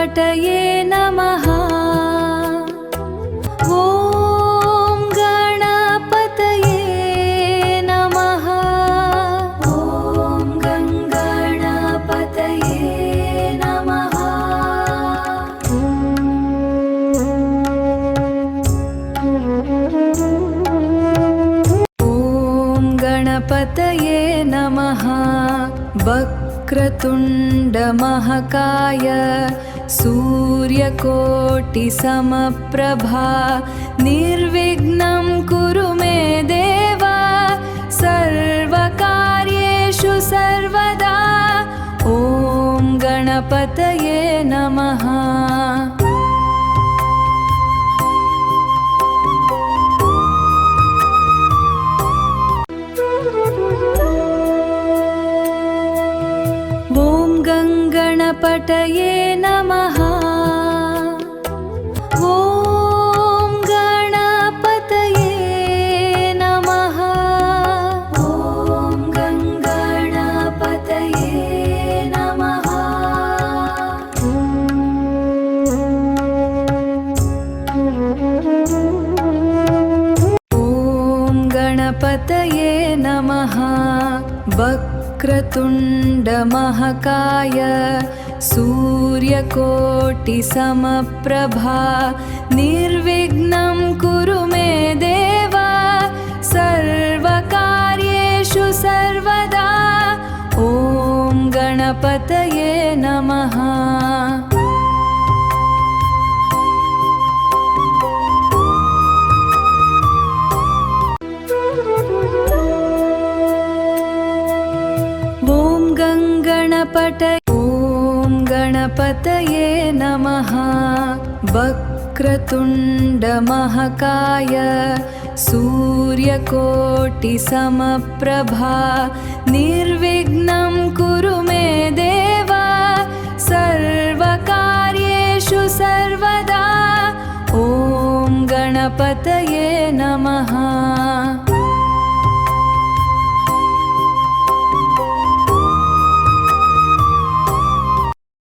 गणपतये नमः। ॐ गणपतये नमः। ॐ गणपतये नमः। ॐ गणपतये नमः। वक्रतुण्डमहाकाय सूर्यकोटिसमप्रभा निर्विघ्नं कुरु मे देव सर्वकार्येषु सर्वदा। ॐ गणपतये नमः। ॐ गणपतये नमः। ॐ गणपतये नमः। ॐ गणपतये नमः। ॐ गणपतये नमः। वक्रतुण्डमहाकाय सूर्यकोटिसमप्रभा निर्विघ्नं कुरु मे देव सर्वकार्येषु सर्वदा। ॐ गणपतये नमः। ॐ गणपतये नमः। वक्रतुण्डमहाकाय सूर्यकोटिसमप्रभा निर्विघ्नं कुरु मे देव सर्वकार्येषु सर्वदा। ॐ गणपतये नमः।